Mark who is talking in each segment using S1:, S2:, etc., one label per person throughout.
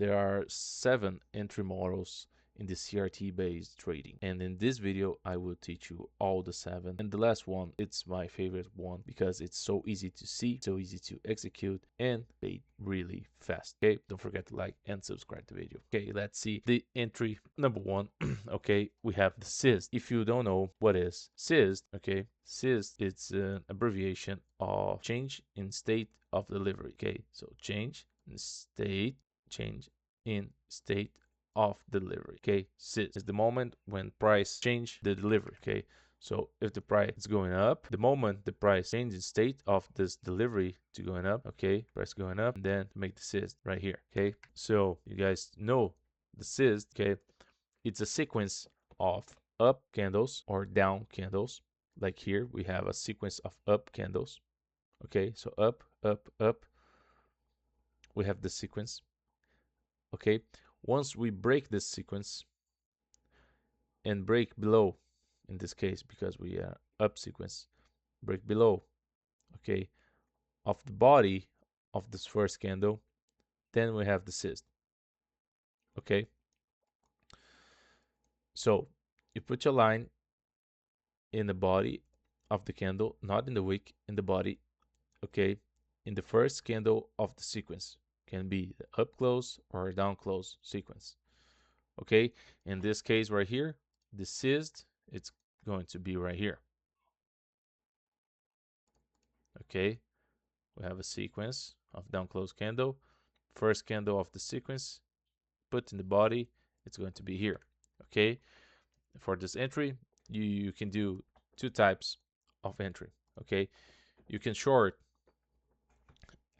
S1: there are 7 entry models in the CRT based trading, and in this video I will teach you all the 7. And the last one, it's my favorite one because it's so easy to see, so easy to execute, and paid really fast. Okay, don't forget to like and subscribe to the video. Okay, let's see the entry number 1. Okay, we have the CISD. If you don't know what is CISD, okay, CISD, it's an abbreviation of change in state of delivery. Okay, so change in state of delivery. Okay, CISD is the moment when price change the delivery. Okay, so if the price is going up, the moment the price changes state of this delivery to going up, okay, price going up, and then make the CISD right here. Okay, so you guys know the CISD. Okay, it's a sequence of up candles or down candles. Like here we have a sequence of up candles. Okay, so up, up, up, we have the sequence. Okay, once we break this sequence and break below, in this case because we are up sequence, break below, okay, of the body of this first candle, then we have the CISD. Okay, so you put your line in the body of the candle, not in the wick, in the body. Okay, in the first candle of the sequence, can be the up close or down close sequence. Okay, in this case right here, the CISD, it's going to be right here. Okay, we have a sequence of down close candle. First candle of the sequence, put in the body, it's going to be here. Okay, for this entry, you can do 2 types of entry. Okay, you can short.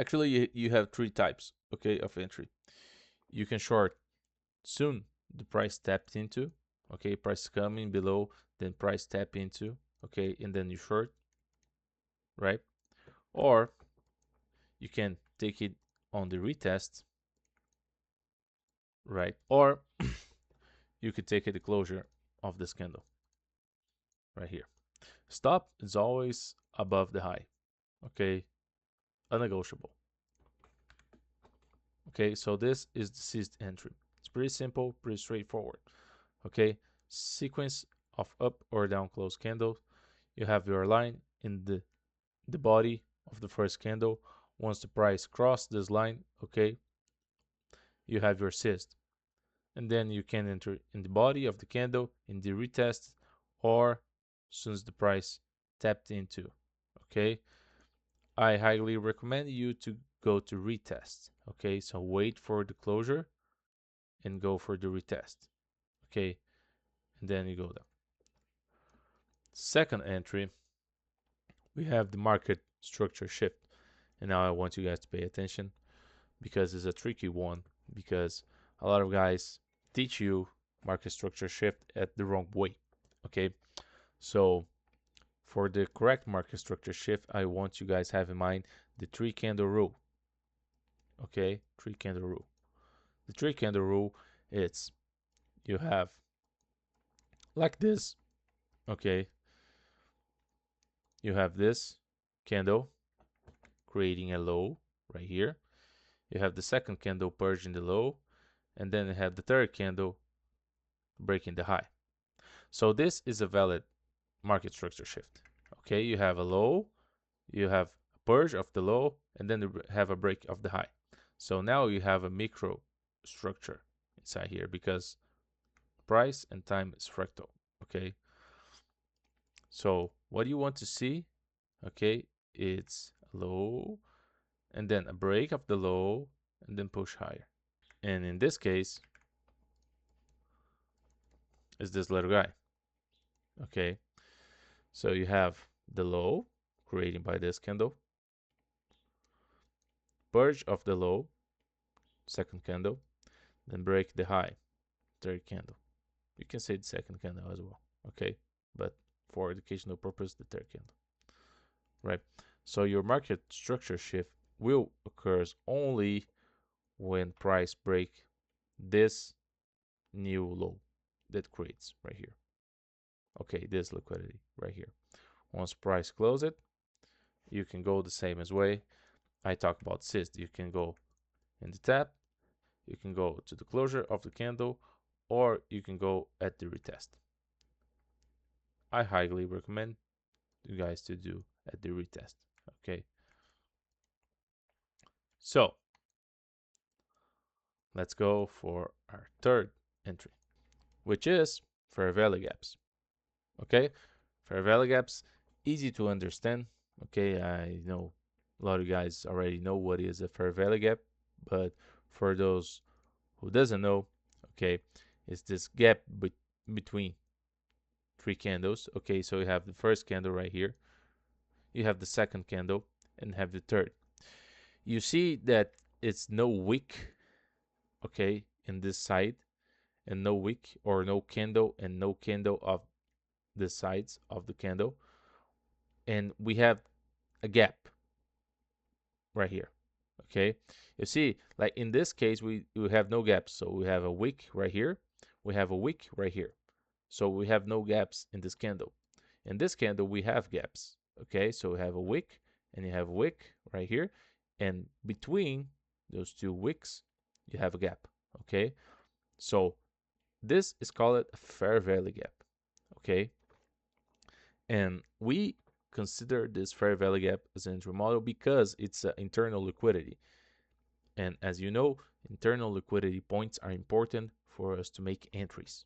S1: Actually, you have 3 types, okay, of entry. You can short soon the price tapped into, okay, price coming below, then price tap into, okay, and then you short, right? Or you can take it on the retest, right? Or you could take it the closure of this candle right here. Stop is always above the high, okay, unnegotiable. Okay, so this is the CISD entry. It's pretty simple, pretty straightforward. Okay, sequence of up or down close candles. You have your line in the body of the first candle. Once the price crosses this line, okay, you have your CISD. And then you can enter in the body of the candle in the retest, or as soon as the price tapped into. Okay, I highly recommend you to go to retest. Okay, so wait for the closure and go for the retest. Okay, and then you go down. Second entry, we have the market structure shift. And now I want you guys to pay attention because it's a tricky one, because a lot of guys teach you market structure shift at the wrong way. Okay, so for the correct market structure shift, I want you guys have in mind the 3 candle rule. Okay, 3 candle rule. The 3 candle rule, it's you have like this. Okay, you have this candle creating a low right here. You have the second candle purging the low, and then you have the third candle breaking the high. So this is a valid market structure shift. Okay, you have a low, you have a purge of the low, and then you have a break of the high. So now you have a micro structure inside here because price and time is fractal. Okay, so what you want to see, okay, it's a low and then a break of the low and then push higher. And in this case, is this little guy. Okay, so you have the low created by this candle, purge of the low, second candle, then break the high, third candle. You can say the second candle as well, okay, but for educational purpose, the third candle, right? So your market structure shift will occurs only when price break this new low that creates right here. Okay, this liquidity right here. Once price close it, you can go the same as way I talk about CISD. You can go in the tap, you can go to the closure of the candle, or you can go at the retest. I highly recommend you guys to do at the retest. Okay, so let's go for our third entry, which is fair value gaps. Okay, fair value gaps, easy to understand. Okay, I know a lot of you guys already know what is a fair value gap, but for those who doesn't know, okay, it's this gap between three candles. Okay, so you have the first candle right here, you have the second candle, and have the third. You see that it's no wick, okay, in this side, and no wick or no candle, and no candle of the sides of the candle, and we have a gap right here. Okay, you see, like in this case, we have no gaps, so we have a wick right here, we have a wick right here, so we have no gaps in this candle. In this candle, we have gaps. Okay, so we have a wick, and you have a wick right here, and between those two wicks, you have a gap. Okay, so this is called a fair value gap. Okay, and we consider this fair value gap as an entry model because it's internal liquidity. And as you know, internal liquidity points are important for us to make entries.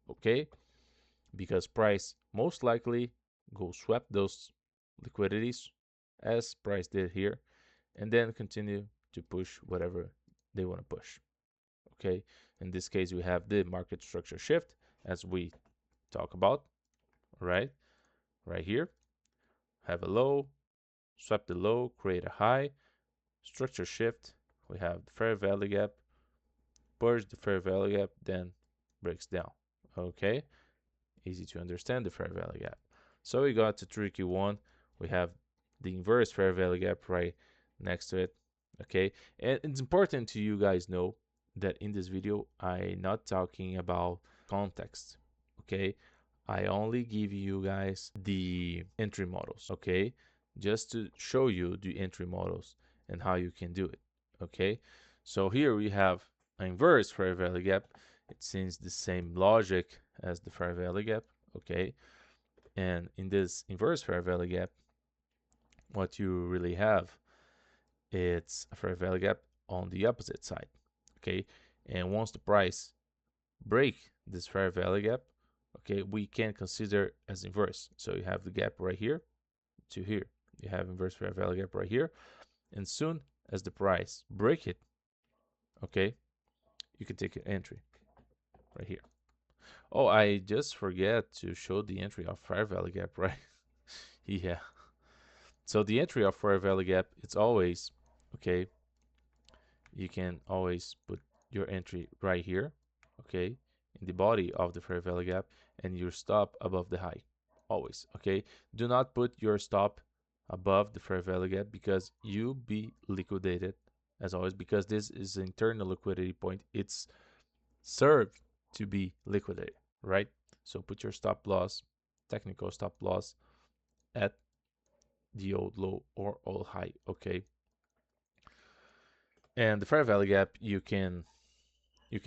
S1: Okay, because price most likely go swap those liquidities as price did here, and then continue to push whatever they want to push. Okay, in this case we have the market structure shift as we talk about, right here, have a low, swap the low, create a high, structure shift, we have the fair value gap, purge the fair value gap, then breaks down. Okay, easy to understand the fair value gap. So we got the tricky one. We have the inverse fair value gap right next to it. Okay, and it's important to you guys know that in this video I'm not talking about context. Okay, I only give you guys the entry models. Okay, just to show you the entry models and how you can do it. Okay, so here we have an inverse fair value gap. It seems the same logic as the fair value gap. Okay, and in this inverse fair value gap, what you really have, it's a fair value gap on the opposite side. Okay, and once the price break this fair value gap, okay, we can consider as inverse. So you have the gap right here to here, you have inverse fair value gap right here, and soon as the price break it, okay, you can take an entry right here. Oh, I just forget to show the entry of fair value gap, right? Yeah. So the entry of fair value gap, it's always, okay, you can always put your entry right here, okay, in the body of the fair value gap, and your stop above the high, always. Okay, do not put your stop above the fair value gap because you be liquidated as always, because this is internal liquidity point. It's served to be liquidated, right? So put your stop loss, technical stop loss, at the old low or old high. Okay, and the fair value gap, you can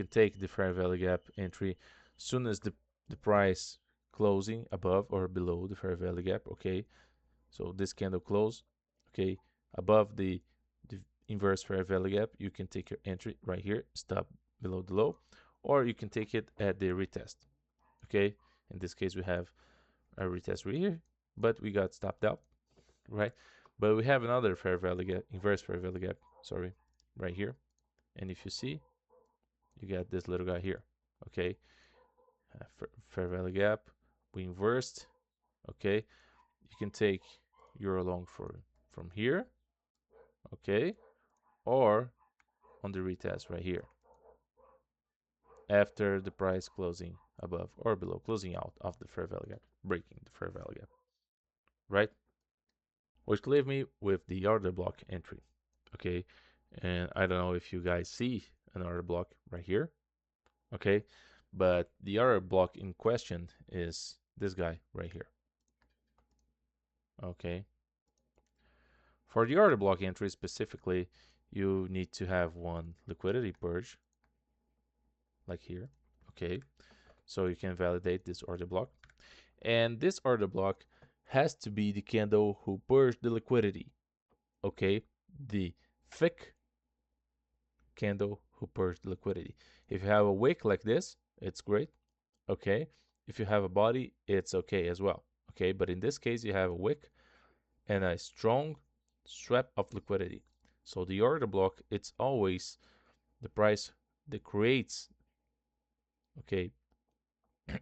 S1: take the fair value gap entry soon as the price closing above or below the fair value gap. Okay, so this candle close, okay, above the inverse fair value gap, you can take your entry right here, stop below the low, or you can take it at the retest. Okay, in this case we have a retest right here, but we got stopped out, right? But we have another fair value gap, inverse fair value gap, sorry, right here. And if you see, you get this little guy here. Okay, fair value gap, we inversed. Okay, you can take euro long from here, okay, or on the retest right here after the price closing above or below, closing out of the fair value gap, breaking the fair value gap, right? Which leave me with the order block entry. Okay, and I don't know if you guys see an order block right here. Okay, but the order block in question is this guy right here. Okay, for the order block entry specifically, you need to have one liquidity purge, like here. Okay, so you can validate this order block. And this order block has to be the candle who purged the liquidity. Okay, the thick candle who purged the liquidity. If you have a wick like this, it's great. Okay, if you have a body, it's okay as well. Okay, but in this case, you have a wick and a strong sweep of liquidity. So the order block, it's always the price that creates, okay,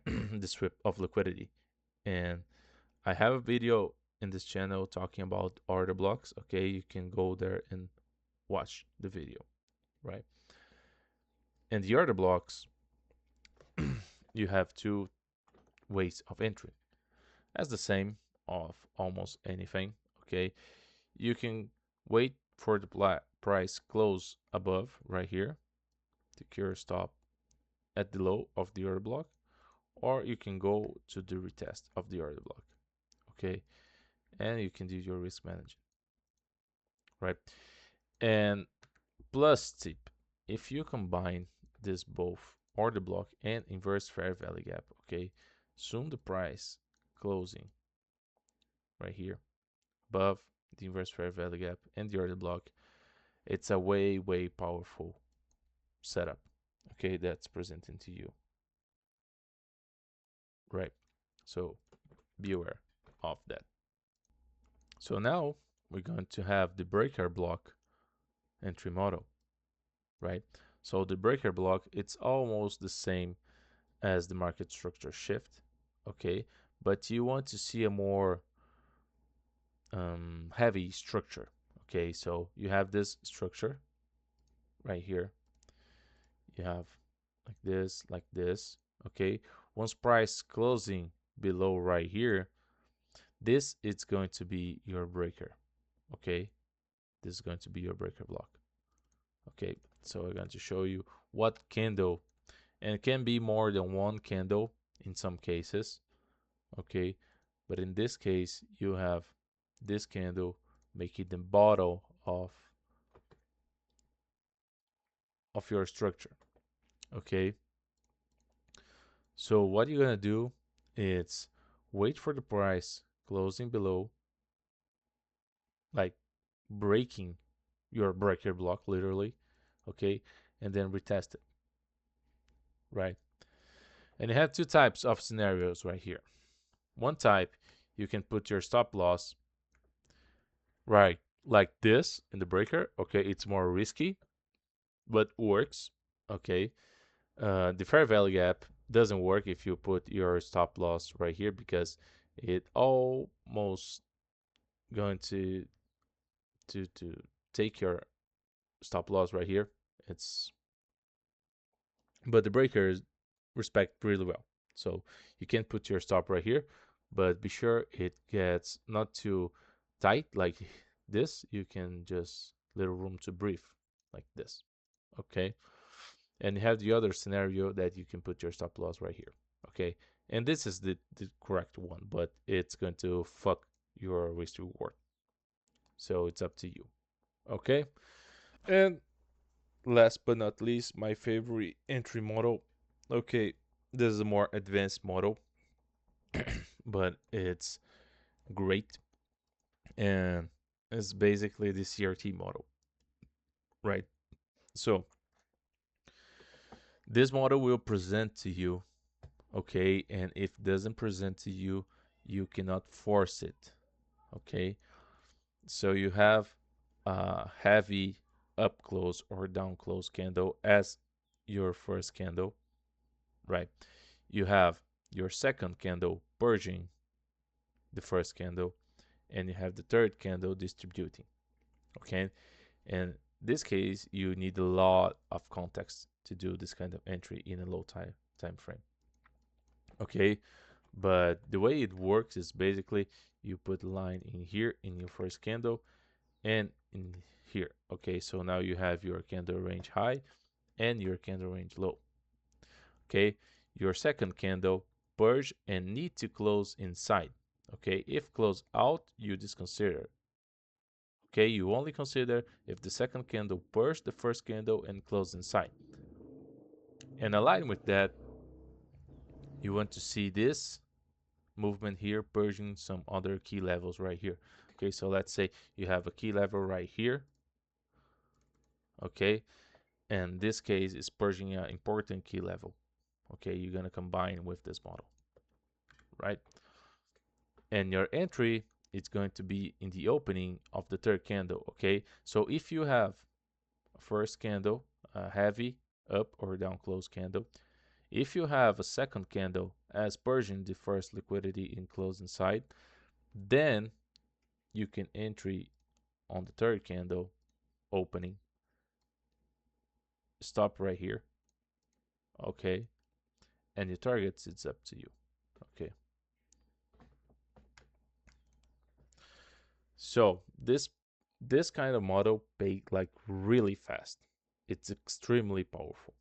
S1: the sweep of liquidity. And I have a video in this channel talking about order blocks. Okay, you can go there and watch the video, right? And the order blocks, you have two ways of entry. As the same of almost anything. Okay, you can wait for the price close above right here to cure stop at the low of the order block, or you can go to the retest of the order block. Okay, and you can do your risk management, right? And plus tip, if you combine this both order block and inverse fair value gap, okay, soon the price closing right here above the inverse fair value gap and the order block, it's a way powerful setup, okay, that's presenting to you, right? So be aware of that. So now we're going to have the breaker block entry model, right? So the breaker block, it's almost the same as the market structure shift, okay, but you want to see a more heavy structure. Okay, so you have this structure right here, you have like this. Okay, once price closing below right here, this is going to be your breaker. Okay, this is going to be your breaker block. Okay, so I'm going to show you what candle, and it can be more than one candle in some cases. Okay, but in this case you have this candle making the bottom of your structure. Okay, so what you're gonna do is wait for the price closing below, like breaking your breaker block literally, okay, and then retest it, right? And you have two types of scenarios right here. One type, you can put your stop loss right like this in the breaker. Okay, it's more risky, but works. Okay, the fair value gap doesn't work if you put your stop loss right here, because it almost going to take your stop loss right here. It's but the breakers respect really well, so you can put your stop right here, but be sure it gets not too tight like this. You can just little room to breathe like this. Okay, and you have the other scenario that you can put your stop loss right here. Okay, and this is the correct one, but it's going to fuck your risk reward, so it's up to you. Okay, and last but not least, my favorite entry model. Okay, this is a more advanced model, but it's great, and it's basically the CRT model, right? So this model will present to you, okay, and if it doesn't present to you, you cannot force it, okay? So you have a heavy up close or down close candle as your first candle, right? You have your second candle purging the first candle, and you have the third candle distributing, okay? In this case, you need a lot of context to do this kind of entry in a low time frame, okay? But the way it works is basically you put a line in here in your first candle and in here. Okay, so now you have your candle range high and your candle range low. Okay, your second candle purge and need to close inside. Okay, if close out, you disconsider. Okay, you only consider if the second candle burst the first candle and closed inside. And aligned with that, you want to see this movement here purging some other key levels right here. Okay, so let's say you have a key level right here. Okay, and this case is purging an important key level. Okay, you're gonna combine with this model, right? And your entry is going to be in the opening of the third candle. Okay, so if you have a first candle, a heavy up or down close candle, if you have a second candle as purging the first liquidity in close inside, then you can entry on the third candle opening, stop right here. Okay, and your targets, it's up to you. Okay, so this kind of model paid like really fast. It's extremely powerful.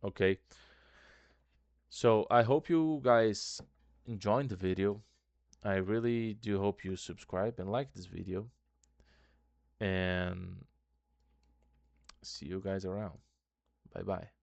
S1: Okay, so I hope you guys enjoyed the video. I really do hope you subscribe and like this video, and see you guys around. Bye bye.